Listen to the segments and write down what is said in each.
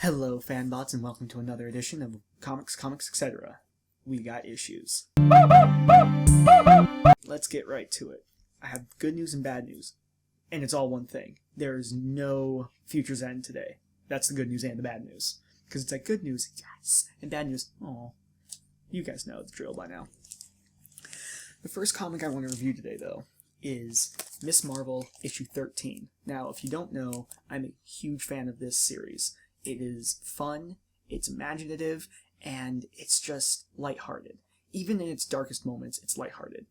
Hello, fanbots, and welcome to another edition of Comics, etc. We got issues. Let's get right to it. I have good news and bad news, and it's all one thing. There is no Future's End today. That's the good news and the bad news. Because it's like good news, yes, and bad news, oh. You guys know the drill by now. The first comic I want to review today, though, is Ms.Marvel issue 13. Now, if you don't know, I'm a huge fan of this series. It is fun, it's imaginative, and it's just lighthearted. Even in its darkest moments, it's lighthearted.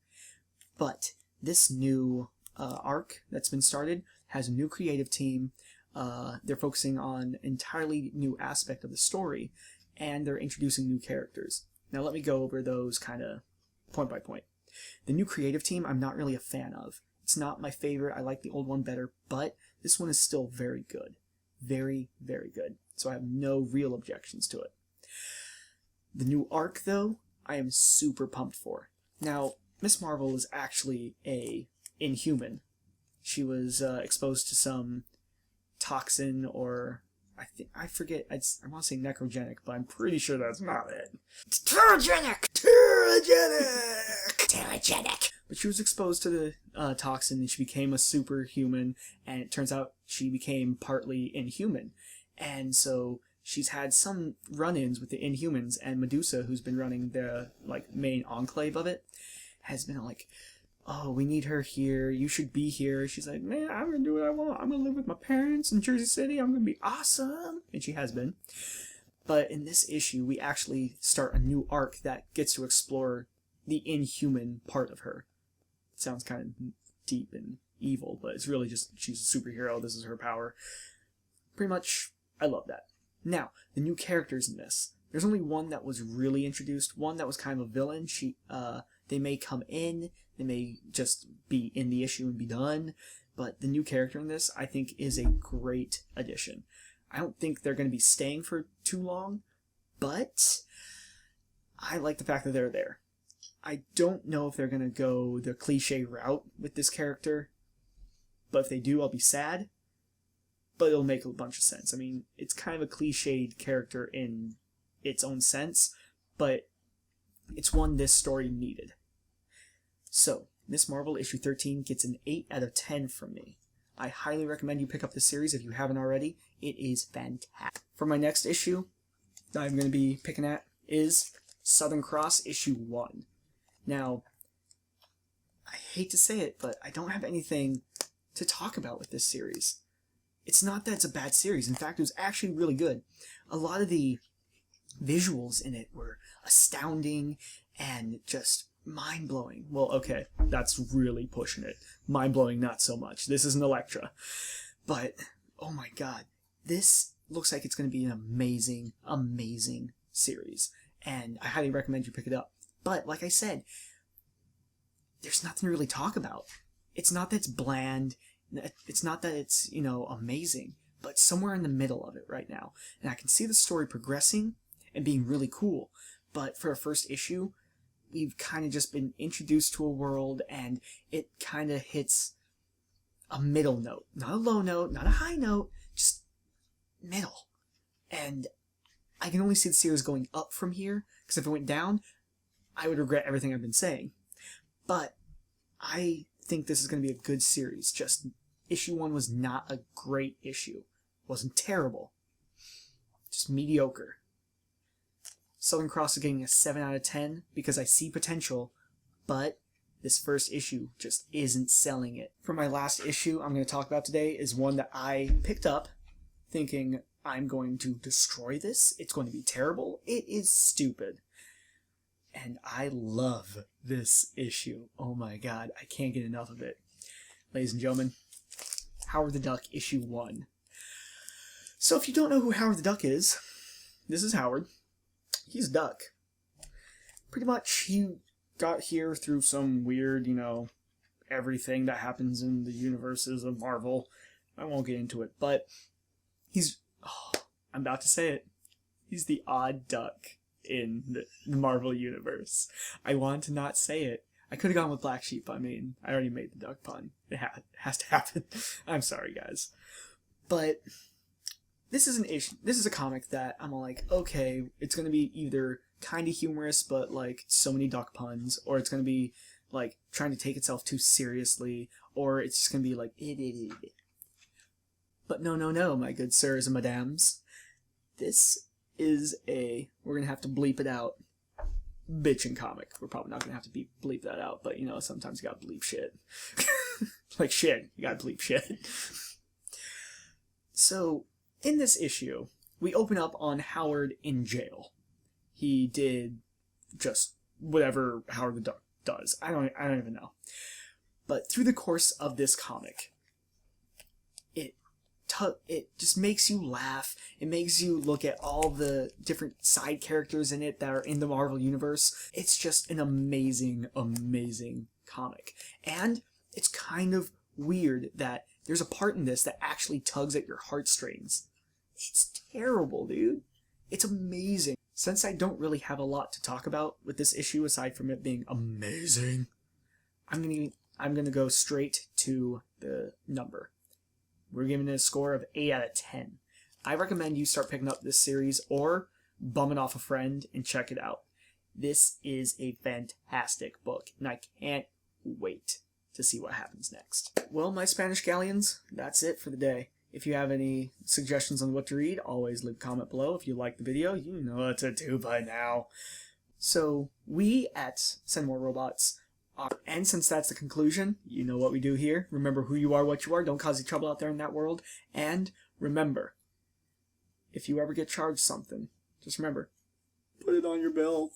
But this new arc that's been started has a new creative team. They're focusing on an entirely new aspect of the story, and they're introducing new characters. Now let me go over those kind of point by point. The new creative team I'm not really a fan of. It's not my favorite, I like the old one better, but this one is still very good. Very, very good. So I have no real objections to it. The new arc, though, I am super pumped for. Now, Ms.Marvel is actually a Inhuman. She was exposed to some toxin or... I forget, I want to say necrogenic, but I'm pretty sure that's not it. It's Terrogenic! Terrogenic! But she was exposed to the toxin and she became a superhuman, and it turns out she became partly Inhuman. And so she's had some run-ins with the Inhumans, and Medusa, who's been running the main enclave of it, has been like, oh, we need her here, you should be here. She's like, man, I'm gonna do what I want. I'm gonna live with my parents in Jersey City. I'm gonna be awesome. And she has been. But in this issue, we actually start a new arc that gets to explore the Inhuman part of her. It sounds kind of deep and evil, but it's really just she's a superhero. This is her power. Pretty much, I love that. Now, the new characters in this. There's only one that was really introduced. One that was kind of a villain. They may come in. They may just be in the issue and be done. But the new character in this, I think, is a great addition. I don't think they're going to be staying for too long, but I like the fact that they're there. I don't know if they're going to go the cliche route with this character, but if they do, I'll be sad. But it'll make a bunch of sense. I mean, it's kind of a cliched character in its own sense, but it's one this story needed. So, Ms.Marvel issue 13 gets an 8 out of 10 from me. I highly recommend you pick up the series if you haven't already. It is fantastic. For my next issue that I'm going to be picking at is Southern Cross issue 1. Now, I hate to say it, but I don't have anything to talk about with this series. It's not that it's a bad series. In fact, it was actually really good. A lot of the visuals in it were astounding and just mind-blowing. Well, okay, that's really pushing it. Mind-blowing, not so much. This isn't Elektra. But, oh my god, this looks like it's going to be an amazing, amazing series. And I highly recommend you pick it up. But, like I said, there's nothing to really talk about. It's not that it's bland. It's not that it's, amazing. But somewhere in the middle of it right now. And I can see the story progressing and being really cool. But for a first issue, we've kind of just been introduced to a world, and it kind of hits a middle note. Not a low note, not a high note, just middle. And I can only see the series going up from here, because if it went down, I would regret everything I've been saying. But I think this is going to be a good series. Just issue 1 was not a great issue. It wasn't terrible. Just mediocre. Southern Cross is getting a 7 out of 10 because I see potential, but this first issue just isn't selling it. For my last issue I'm going to talk about today is one that I picked up thinking I'm going to destroy this. It's going to be terrible. It is stupid. And I love this issue. Oh my god, I can't get enough of it. Ladies and gentlemen, Howard the Duck issue 1. So if you don't know who Howard the Duck is, this is Howard. He's a duck. Pretty much, he got here through some weird, everything that happens in the universes of Marvel. I won't get into it, but I'm about to say it. He's the odd duck in the Marvel universe. I wanted to not say it. I could have gone with Black Sheep. I mean, I already made the duck pun. It has to happen. I'm sorry, guys. But this is an issue. This is a comic that I'm like, okay, it's gonna be either kind of humorous, but like so many duck puns, or it's gonna be like trying to take itself too seriously, or it's just gonna be like it. But no, my good sirs and madams, this is we're gonna have to bleep it out, bitchin' comic. We're probably not gonna have to bleep that out, but you know, sometimes you gotta bleep shit. Like shit, you gotta bleep shit. So, in this issue, we open up on Howard in jail. He did just whatever Howard the Duck does. I don't even know. But through the course of this comic, it just makes you laugh. It makes you look at all the different side characters in it that are in the Marvel Universe. It's just an amazing, amazing comic. And it's kind of weird that there's a part in this that actually tugs at your heartstrings. It's terrible, dude. It's amazing. Since I don't really have a lot to talk about with this issue aside from it being amazing, I'm gonna go straight to the number. We're giving it a score of 8 out of 10. I recommend you start picking up this series or bumming off a friend and check it out. This is a fantastic book, and I can't wait to see what happens next. Well, my Spanish galleons, that's it for the day. If you have any suggestions on what to read, always leave a comment below. If you like the video, you know what to do by now. So, we at Send More Robots are, and since that's the conclusion, you know what we do here. Remember who you are, what you are, don't cause any trouble out there in that world. And remember, if you ever get charged something, just remember, put it on your bill.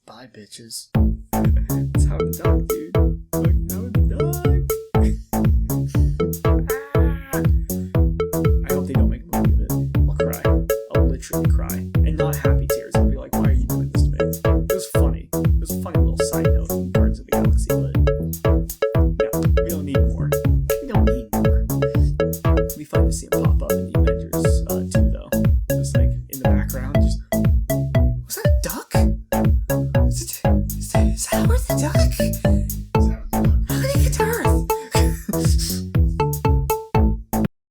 Bye, bitches. That's how the dog